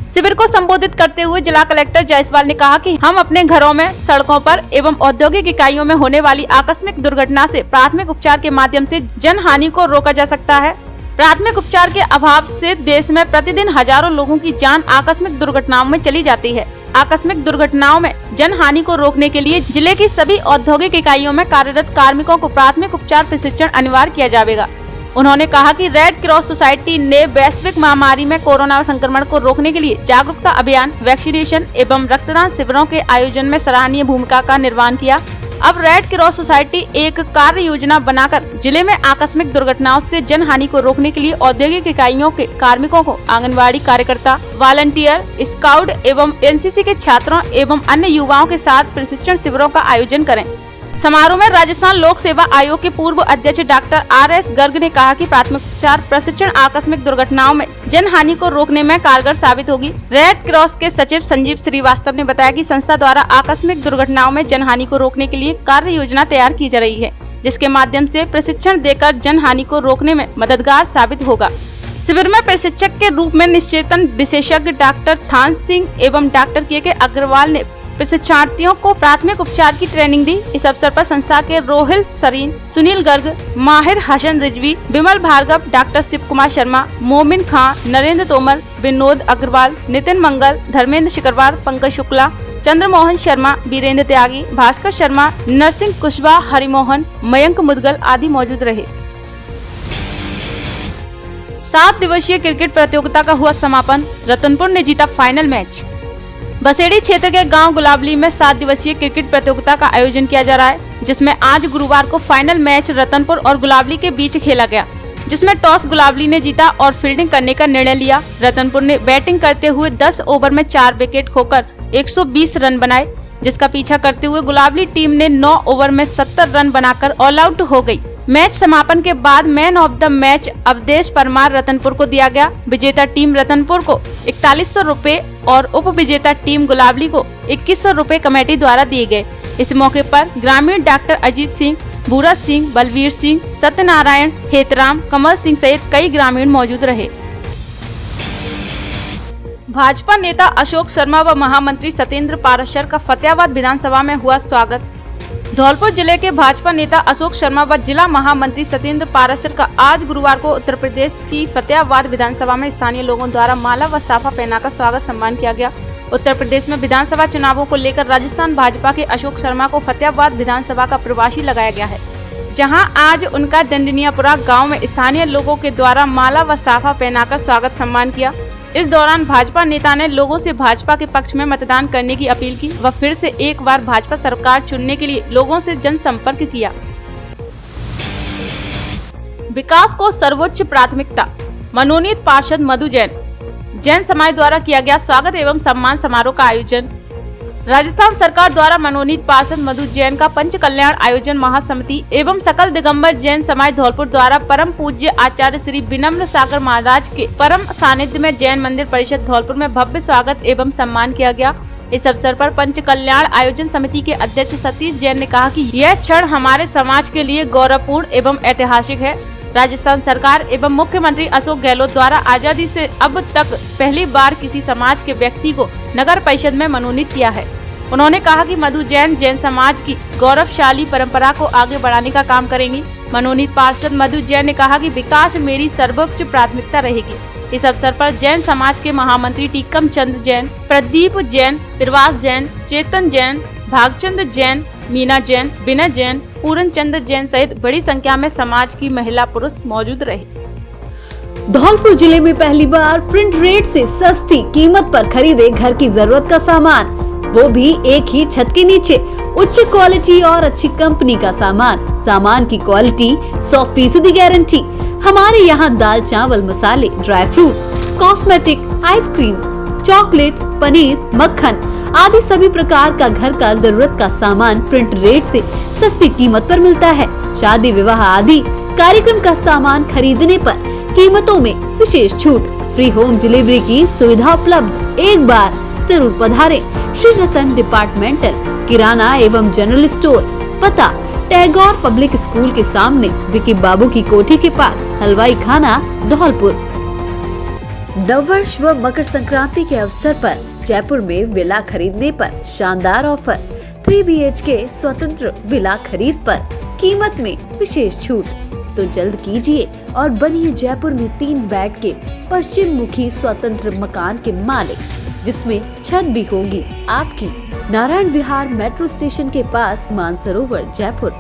शिविर को संबोधित करते हुए जिला कलेक्टर जायसवाल ने कहा कि हम अपने घरों में, सड़कों पर एवं औद्योगिक इकाइयों में होने वाली आकस्मिक दुर्घटना से प्राथमिक उपचार के माध्यम से जन हानि को रोका जा सकता है। प्राथमिक उपचार के अभाव से देश में प्रतिदिन हजारों लोगों की जान आकस्मिक दुर्घटनाओं में चली जाती है। आकस्मिक दुर्घटनाओं में जन हानि को रोकने के लिए जिले की सभी औद्योगिक इकाइयों में कार्यरत कार्मिकों को प्राथमिक उपचार प्रशिक्षण अनिवार्य किया जाएगा। उन्होंने कहा कि रेड क्रॉस सोसाइटी ने वैश्विक महामारी में कोरोना संक्रमण को रोकने के लिए जागरूकता अभियान, वैक्सीनेशन एवं रक्तदान शिविरों के आयोजन में सराहनीय भूमिका का निर्वहन किया। अब रेड क्रॉस सोसाइटी एक कार्य योजना बनाकर जिले में आकस्मिक दुर्घटनाओं से जन हानि को रोकने के लिए औद्योगिक इकाइयों के कार्मिकों को आंगनवाड़ी कार्यकर्ता, वॉलंटियर, स्काउट एवं एनसीसी के छात्रों एवं अन्य युवाओं के साथ प्रशिक्षण शिविरों का आयोजन करें। समारोह में राजस्थान लोक सेवा आयोग के पूर्व अध्यक्ष डॉक्टर RS गर्ग ने कहा कि प्राथमिक उपचार प्रशिक्षण आकस्मिक दुर्घटनाओं में जन हानि को रोकने में कारगर साबित होगी। रेड क्रॉस के सचिव संजीव श्रीवास्तव ने बताया कि संस्था द्वारा आकस्मिक दुर्घटनाओं में जन हानि को रोकने के लिए कार्य योजना तैयार की जा रही है, जिसके माध्यम से प्रशिक्षण देकर जन हानि को रोकने में मददगार साबित होगा। शिविर में प्रशिक्षक के रूप में निश्चेतन विशेषज्ञ डॉक्टर थान सिंह एवं डॉक्टर के अग्रवाल ने प्रशिक्षणार्थियों को प्राथमिक उपचार की ट्रेनिंग दी। इस अवसर पर संस्था के रोहिल सरीन, सुनील गर्ग, माहिर हसन रिजवी, विमल भार्गव, डॉक्टर शिव कुमार शर्मा, मोमिन खां, नरेंद्र तोमर, विनोद अग्रवाल, नितिन मंगल, धर्मेंद्र शिकरवार, पंकज शुक्ला, चंद्रमोहन शर्मा, वीरेंद्र त्यागी, भास्कर शर्मा, नरसिंह कुशवाहा, हरिमोहन, मयंक मुदगल आदि मौजूद रहे। 7 दिवसीय क्रिकेट प्रतियोगिता का हुआ समापन, रतनपुर ने जीता फाइनल मैच। बसेड़ी क्षेत्र के गांव गुलाबली में 7 दिवसीय क्रिकेट प्रतियोगिता का आयोजन किया जा रहा है, जिसमें आज गुरुवार को फाइनल मैच रतनपुर और गुलाबली के बीच खेला गया, जिसमें टॉस गुलाबली ने जीता और फील्डिंग करने का निर्णय लिया। रतनपुर ने बैटिंग करते हुए 10 ओवर में 4 विकेट खोकर 120 रन बनाए, जिसका पीछा करते हुए गुलाबली टीम ने 9 ओवर में 70 रन बनाकर ऑल आउट हो गई। मैच समापन के बाद man of the match Awadhesh Parmar Ratanpur को दिया गया। विजेता टीम रतनपुर को 4100 रुपए और उप विजेता टीम गुलाबली को 2100 रुपए कमेटी द्वारा दिए गए। इस मौके पर ग्रामीण डॉक्टर अजीत सिंह, बूरा सिंह, बलवीर सिंह, सत्यनारायण, हेतराम, कमल सिंह सहित कई ग्रामीण मौजूद रहे। भाजपा नेता अशोक शर्मा व महामंत्री सत्येंद्र पाराशर का फतेहाबाद विधानसभा में हुआ स्वागत। धौलपुर जिले के भाजपा नेता अशोक शर्मा व जिला महामंत्री सत्येंद्र पाराशर का आज गुरुवार को उत्तर प्रदेश की फतेहाबाद विधानसभा में स्थानीय लोगों द्वारा माला व साफा पहनाकर स्वागत सम्मान किया गया। उत्तर प्रदेश में विधानसभा चुनावों को लेकर राजस्थान भाजपा के अशोक शर्मा को फतेहाबाद विधानसभा का प्रवासी लगाया गया है, जहां आज उनका डंडनियापुरा गांव में स्थानीय लोगों के द्वारा माला व साफा पहनाकर स्वागत सम्मान किया। इस दौरान भाजपा नेता ने लोगों से भाजपा के पक्ष में मतदान करने की अपील की व फिर से एक बार भाजपा सरकार चुनने के लिए लोगों से जनसंपर्क किया। विकास को सर्वोच्च प्राथमिकता, मनोनीत पार्षद मधु जैन समाज द्वारा किया गया स्वागत एवं सम्मान समारोह का आयोजन। राजस्थान सरकार द्वारा मनोनीत पार्षद मधु जैन का पंच कल्याण आयोजन महासमिति एवं सकल दिगंबर जैन समाज धौलपुर द्वारा परम पूज्य आचार्य श्री विनम्र सागर महाराज के परम सानिध्य में जैन मंदिर परिषद धौलपुर में भव्य स्वागत एवं सम्मान किया गया। इस अवसर पर पंच कल्याण आयोजन समिति के अध्यक्ष सतीश जैन ने कहा कि यह क्षण हमारे समाज के लिए गौरवपूर्ण एवं ऐतिहासिक है। राजस्थान सरकार एवं मुख्यमंत्री अशोक गहलोत द्वारा आजादी से अब तक पहली बार किसी समाज के व्यक्ति को नगर परिषद में मनोनीत किया है। उन्होंने कहा कि मधु जैन समाज की गौरवशाली परंपरा को आगे बढ़ाने का काम करेंगी। मनोनीत पार्षद मधु जैन ने कहा कि विकास मेरी सर्वोच्च प्राथमिकता रहेगी। इस अवसर पर जैन समाज के महामंत्री टीकम चंद जैन, प्रदीप जैन, प्रवास जैन, चेतन जैन, भागचंद जैन, मीना जैन, विनय जैन, पूरन चंद जैन सहित बड़ी संख्या में समाज की महिला पुरुष मौजूद रहे। धौलपुर जिले में पहली बार प्रिंट रेट से सस्ती कीमत पर खरीदे घर की जरूरत का सामान, वो भी एक ही छत के नीचे। उच्च क्वालिटी और अच्छी कंपनी का सामान की क्वालिटी 100% गारंटी। हमारे यहाँ दाल, चावल, मसाले, dry fruit, cosmetic, ice cream, chocolate, paneer, मक्खन आदि सभी प्रकार का घर का जरूरत का सामान प्रिंट रेट से सस्ती कीमत पर मिलता है। शादी, विवाह आदि कार्यक्रम का सामान खरीदने पर कीमतों में विशेष छूट, फ्री होम डिलीवरी की सुविधा उपलब्ध। एक बार जरूर पधारें। श्री रतन डिपार्टमेंटल किराना एवं जनरल स्टोर, पता टैगोर पब्लिक स्कूल के सामने, विकी बाबू की कोठी के पास, हलवाई खाना, धौलपुर। नववर्ष व मकर संक्रांति के अवसर पर जयपुर में विला खरीदने पर शानदार ऑफर। 3 BHK स्वतंत्र विला खरीद पर कीमत में विशेष छूट। तो जल्द कीजिए और बनिए जयपुर में 3 बेड के पश्चिम मुखी स्वतंत्र मकान के मालिक, जिसमें छत भी होगी आपकी। नारायण विहार मेट्रो स्टेशन के पास, मानसरोवर, जयपुर।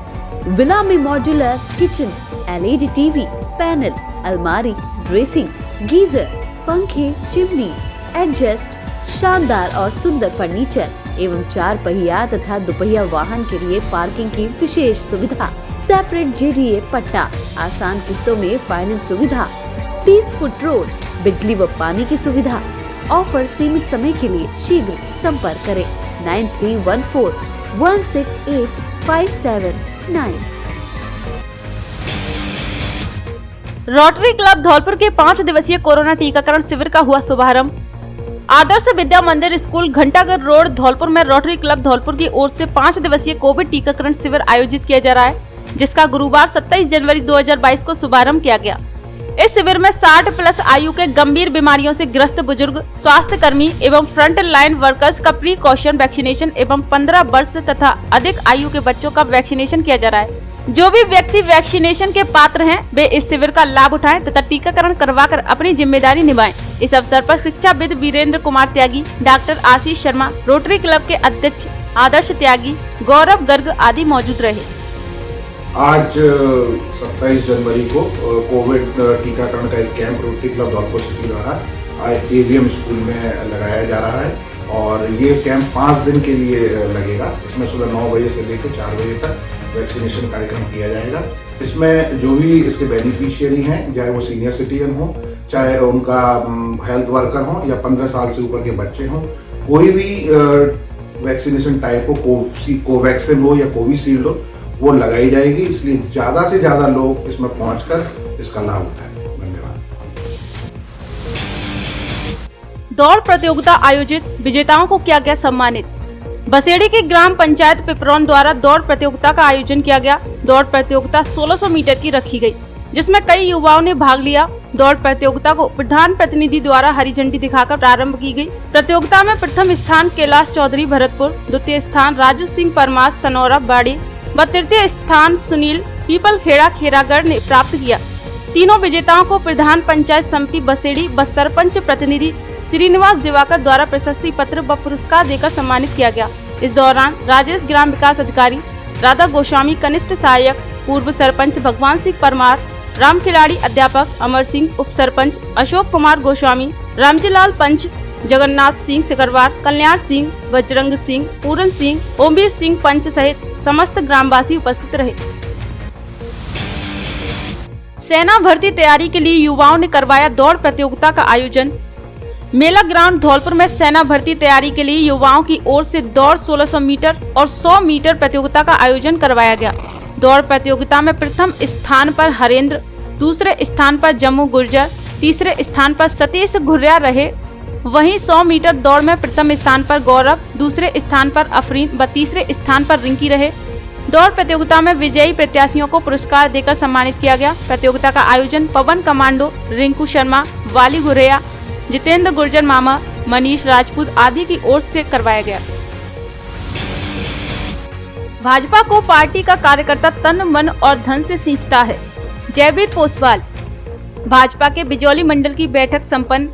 विला में modular kitchen, LED TV, panel, अलमारी, ड्रेसिंग, गीजर, पंखे, चिमनी, एडजस्ट, शानदार और सुंदर फर्नीचर एवं 4 पहिया तथा 2 पहिया वाहन के लिए पार्किंग की विशेष सुविधा। सेपरेट JDA पट्टा, आसान किस्तों में फाइनेंस सुविधा, 30 फुट रोड, बिजली व पानी की सुविधा। ऑफर सीमित समय के लिए, शीघ्र संपर्क करें 9314 168 579। रोटरी क्लब धौलपुर के 5 दिवसीय कोरोना टीकाकरण शिविर का हुआ शुभारंभ। आदर्श विद्या मंदिर स्कूल, घंटाघर रोड, धौलपुर में रोटरी क्लब धौलपुर की ओर से 5 दिवसीय कोविड टीकाकरण शिविर आयोजित किया जा रहा है, जिसका गुरुवार 27 जनवरी 2022 को शुभारंभ किया गया। इस शिविर में 60+ आयु के गंभीर बीमारियों से ग्रस्त बुजुर्ग, स्वास्थ्य कर्मी एवं फ्रंट लाइन वर्कर्स का प्रीकॉशन वैक्सीनेशन एवं 15 वर्ष तथा अधिक आयु के बच्चों का वैक्सीनेशन किया जा रहा है। जो भी व्यक्ति वैक्सीनेशन के पात्र हैं, वे इस शिविर का लाभ उठाएं तथा टीकाकरण करवाकर अपनी जिम्मेदारी निभाएं। इस अवसर पर शिक्षाविद वीरेंद्र कुमार त्यागी, doctor Ashish Sharma, rotary club के अध्यक्ष आदर्श त्यागी, गौरव गर्ग आदि मौजूद रहे। आज 27 जनवरी को कोविड टीकाकरण का एक camp rotary club Dholpur city द्वारा AVM स्कूल में लगाया जा रहा है और ये कैंप 5 दिन के लिए लगेगा। इसमें सुबह 9 बजे से लेकर 4 बजे तक वैक्सीनेशन कार्यक्रम किया जाएगा। इसमें जो भी इसके बेनिफिशियरी हैं, चाहे वो सीनियर सिटीजन हो, चाहे उनका हेल्थ वर्कर हो या 15 साल से ऊपर के बच्चे हों, कोई भी वैक्सीनेशन टाइप हो, कोवैक्सीन हो या कोविशील्ड हो, वो लगाई जाएगी। इसलिए ज़्यादा से ज़्यादा लोग इसमें पहुंचकर इसका लाभ उठाएं। धन्यवाद। दौड़ प्रतियोगिता आयोजित, विजेताओं को किया गया सम्मानित। बसेड़ी की ग्राम पंचायत पिपरौन द्वारा दौड़ प्रतियोगिता का आयोजन किया गया। दौड़ प्रतियोगिता 1600 मीटर की रखी गई, जिसमें कई युवाओं ने भाग लिया। दौड़ प्रतियोगिता को प्रधान प्रतिनिधि द्वारा हरी झंडी दिखाकर प्रारंभ की गई। प्रतियोगिता में प्रथम स्थान कैलाश चौधरी भरतपुर, द्वितीय स्थान राजू सिंह परमार सनौरा बाड़ी व तृतीय स्थान सुनील पीपल खेड़ा खेरागढ़ ने प्राप्त किया। तीनों विजेताओं को प्रधान पंचायत समिति बसेड़ी व सरपंच प्रतिनिधि श्रीनिवास दिवाकर द्वारा प्रशस्ति पत्र व पुरस्कार देकर सम्मानित किया गया। इस दौरान राजेश ग्राम विकास अधिकारी, राधा गोस्वामी कनिष्ठ सहायक, पूर्व सरपंच भगवान सिंह परमार, राम खिलाड़ी अध्यापक, अमर सिंह उप सरपंच, अशोक कुमार गोस्वामी, रामजीलाल पंच, जगन्नाथ सिंह सिकरवार, कल्याण सिंह, बजरंग सिंह, पूरन सिंह, ओमवीर सिंह पंच सहित समस्त ग्रामवासी उपस्थित रहे। सेना भर्ती तैयारी के लिए युवाओं ने करवाया दौड़ प्रतियोगिता का आयोजन। मेला ग्राउंड धौलपुर में सेना भर्ती तैयारी के लिए युवाओं की ओर से दौड़ 1600 मीटर और 100 मीटर प्रतियोगिता का आयोजन करवाया गया। दौड़ प्रतियोगिता में प्रथम स्थान पर हरेंद्र, दूसरे स्थान पर जम्मू गुर्जर, तीसरे स्थान पर सतीश घुर्रिया रहे। वहीं 100 मीटर दौड़ में प्रथम स्थान पर गौरव, दूसरे स्थान पर अफरीन व तीसरे स्थान पर रिंकी रहे। दौड़ प्रतियोगिता में विजयी प्रत्याशियों को पुरस्कार देकर सम्मानित किया गया। प्रतियोगिता का आयोजन पवन कमांडो, रिंकू शर्मा, वाली घुर्रिया, जितेंद्र गुर्जर मामा, मनीष राजपूत आदि की ओर से करवाया गया। भाजपा को पार्टी का कार्यकर्ता तन मन और धन से सींचता है। जयवीर पोसवाल। भाजपा के बिजौली मंडल की बैठक संपन्न।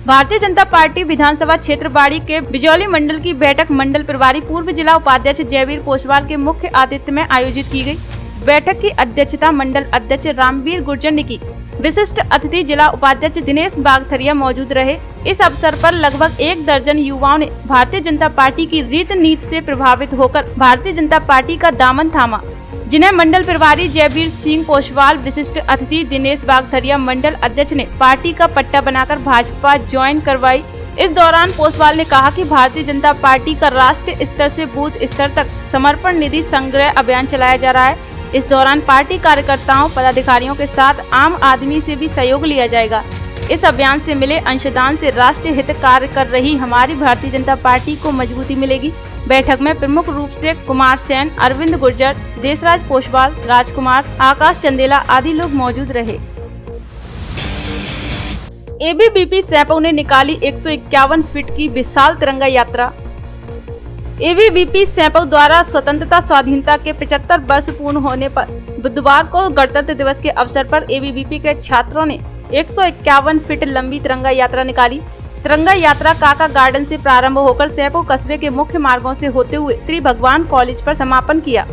भारतीय जनता पार्टी विधानसभा क्षेत्र बाड़ी के बिजौली मंडल की बैठक मंडल प्रभारी पूर्व जिला उपाध्यक्ष जयवीर पोसवाल के मुख्य आतिथ्य में आयोजित की गई। बैठक की अध्यक्षता मंडल अध्यक्ष रामवीर गुर्जर ने की। विशिष्ट अतिथि जिला उपाध्यक्ष दिनेश बागथरिया मौजूद रहे। इस अवसर पर लगभग 1 दर्जन युवाओं ने भारतीय जनता पार्टी की रीत नीति से प्रभावित होकर भारतीय जनता पार्टी का दामन थामा, जिन्हें मंडल प्रभारी जयवीर सिंह पोसवाल, विशिष्ट अतिथि दिनेश बागथरिया, मंडल अध्यक्ष ने पार्टी का पट्टा बनाकर भाजपा ज्वाइन करवाई। इस दौरान पोसवाल ने कहा कि भारतीय जनता पार्टी का राष्ट्रीय स्तर से बूथ स्तर तक समर्पण निधि संग्रह अभियान चलाया जा रहा है। इस दौरान पार्टी कार्यकर्ताओं, पदाधिकारियों के साथ आम आदमी से भी सहयोग लिया जाएगा। इस अभियान से मिले अंशदान से राष्ट्रीय हित कार्य कर रही हमारी भारतीय जनता पार्टी को मजबूती मिलेगी। बैठक में प्रमुख रूप से कुमार सेन, अरविंद गुर्जर, देशराज पोषवाल, राजकुमार, आकाश चंदेला आदि लोग मौजूद रहे। एबीवीपी सैपऊ ने निकाली 151 फीट की विशाल तिरंगा यात्रा। एबीवीपी सैपऊ द्वारा स्वतंत्रता स्वाधीनता के 75 वर्ष पूर्ण होने पर बुधवार को गणतंत्र दिवस के अवसर पर एबीवीपी के छात्रों ने 151 फीट लंबी तिरंगा यात्रा निकाली। तिरंगा यात्रा काका गार्डन से प्रारंभ होकर सैपऊ कस्बे के मुख्य मार्गों से होते हुए श्री भगवान कॉलेज पर समापन किया।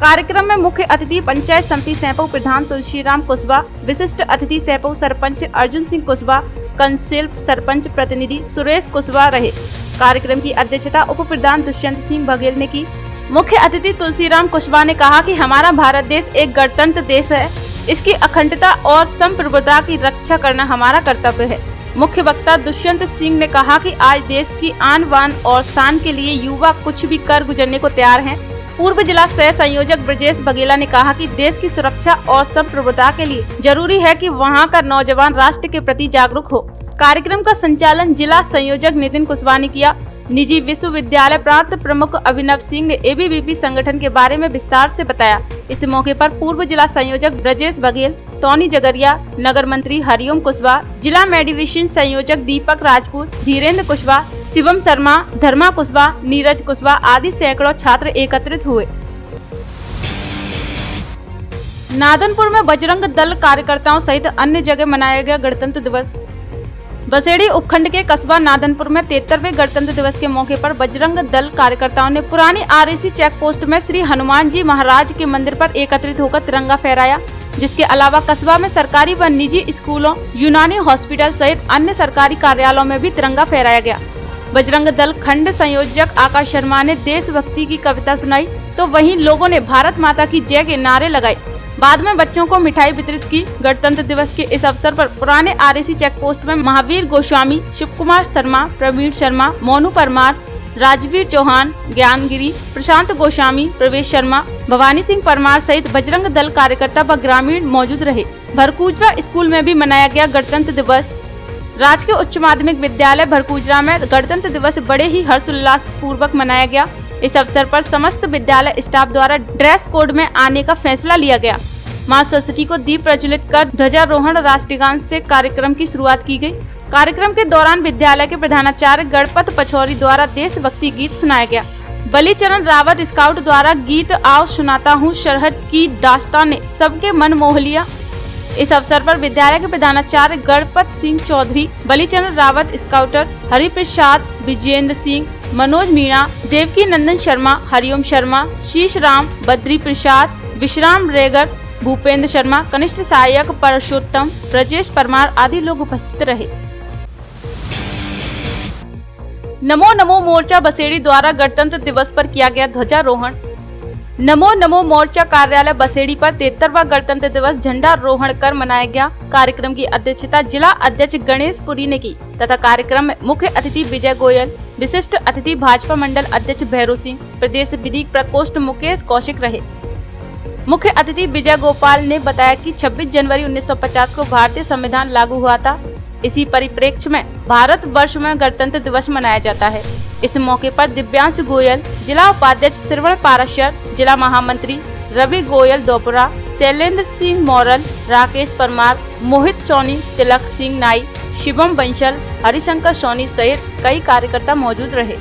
कार्यक्रम में मुख्य अतिथि पंचायत समिति सैपऊ प्रधान तुलसीराम कुशवाहा, विशिष्ट अतिथि सैपऊ सरपंच अर्जुन सिंह कुशवाहा, कंसेल सरपंच प्रतिनिधि सुरेश कुशवाहा रहे। कार्यक्रम की अध्यक्षता उप प्रधान दुष्यंत सिंह बघेल ने की। मुख्य अतिथि तुलसीराम कुशवाहा ने कहा कि हमारा भारत देश एक गणतंत्र देश है। इसकी अखंडता और संप्रभुता की रक्षा करना हमारा कर्तव्य है। मुख्य वक्ता दुष्यंत सिंह ने कहा कि आज देश की आन बान और शान के लिए युवा कुछ भी कर गुजरने को तैयार हैं। पूर्व जिला सह संयोजक ब्रजेश बघेला ने कहा कि देश की सुरक्षा और संप्रभुता के लिए जरूरी है कि वहां का नौजवान राष्ट्र के प्रति जागरूक हो। कार्यक्रम का संचालन जिला संयोजक नितिन कुशवाहा ने किया। निजी विश्वविद्यालय प्रांत प्रमुख अभिनव सिंह ने एबीवीपी संगठन के बारे में विस्तार से बताया। इस मौके पर पूर्व जिला संयोजक ब्रजेश बघेल, टोनी जगरिया, नगर मंत्री हरिओम कुशवाहा, जिला मेडिविशन संयोजक दीपक राजपूत, धीरेन्द्र कुशवाहा, शिवम शर्मा, धर्मा कुशवाहा, नीरज कुशवाहा आदि सैकड़ों छात्र एकत्रित हुए। नादनपुर में बजरंग दल कार्यकर्ताओं सहित अन्य जगह मनाया गया गणतंत्र दिवस। बसेड़ी उपखंड के कस्बा नादनपुर में 73वें गणतंत्र दिवस के मौके पर बजरंग दल कार्यकर्ताओं ने पुरानी आरएसी चेक पोस्ट में श्री हनुमान जी महाराज के मंदिर पर एकत्रित होकर तिरंगा फहराया। जिसके अलावा कस्बा में सरकारी व निजी स्कूलों, यूनानी हॉस्पिटल सहित अन्य सरकारी कार्यालयों में भी तिरंगा फहराया गया। बजरंग दल खंड संयोजक आकाश शर्मा ने देशभक्ति की कविता सुनाई, तो वहीं लोगों ने भारत माता की जय के नारे लगाए। बाद में बच्चों को मिठाई वितरित की। गणतंत्र दिवस के इस अवसर पर पुराने आरएसी चेक पोस्ट में महावीर गोस्वामी, शिव कुमार शर्मा, प्रवीण शर्मा, मोनू परमार, राजवीर चौहान, ज्ञानगिरी, प्रशांत गोस्वामी, प्रवेश शर्मा, भवानी सिंह परमार सहित बजरंग दल कार्यकर्ता व ग्रामीण मौजूद रहे। भरकूजरा स्कूल में भी मनाया गया गणतंत्र दिवस। राजकीय उच्च माध्यमिक विद्यालय भरकूजरा में गणतंत्र दिवस बड़े ही हर्षोल्लास पूर्वक मनाया गया। इस अवसर पर समस्त विद्यालय स्टाफ द्वारा ड्रेस कोड में आने का फैसला लिया गया। मां सरस्वती को दीप प्रज्वलित कर ध्वजारोहण, राष्ट्रगान से कार्यक्रम की शुरुआत की गई। कार्यक्रम के दौरान विद्यालय के प्रधानाचार्य गणपत पछौरी द्वारा देशभक्ति गीत सुनाया गया। बलीचरण रावत स्काउट द्वारा गीत आओ सुनाता हूँ सरहद की दास्तान ने सबके मन मोह लिया। इस अवसर पर विद्यालय के प्रधानाचार्य गणपत सिंह चौधरी, बलीचरण रावत स्काउटर हरिप्रसाद, विजेंद्र सिंह, मनोज मीणा, देवकी नंदन शर्मा, हरिओम शर्मा, शीश राम, बद्री प्रसाद, विश्राम रेगर, भूपेंद्र शर्मा, कनिष्ठ सहायक परशोत्तम, ब्रजेश परमार आदि लोग उपस्थित रहे। नमो नमो मोर्चा बसेड़ी द्वारा गणतंत्र दिवस पर किया गया ध्वजारोहण। नमो नमो मोर्चा कार्यालय बसेड़ी पर 73वां गणतंत्र दिवस झंडारोहण कर मनाया गया। कार्यक्रम की अध्यक्षता जिला अध्यक्ष गणेश पुरी ने की तथा कार्यक्रम में मुख्य अतिथि विजय गोयल, विशिष्ट अतिथि भाजपा मंडल अध्यक्ष भैरव सिंह, प्रदेश विधिक प्रकोष्ठ मुकेश कौशिक रहे। मुख्य अतिथि विजय गोपाल ने बताया कि 26 जनवरी 1950 को भारतीय संविधान लागू हुआ था। इसी परिप्रेक्ष्य में भारत वर्ष में गणतंत्र दिवस मनाया जाता है। इस मौके पर दिव्यांश गोयल, जिला उपाध्यक्ष श्रवण पाराशर, जिला महामंत्री रवि गोयल दोपरा, शैलेंद्र सिंह मौरल, राकेश परमार, मोहित सोनी, तिलक सिंह नाई, शिवम बंसल, हरिशंकर सोनी सहित कई कार्यकर्ता मौजूद रहे।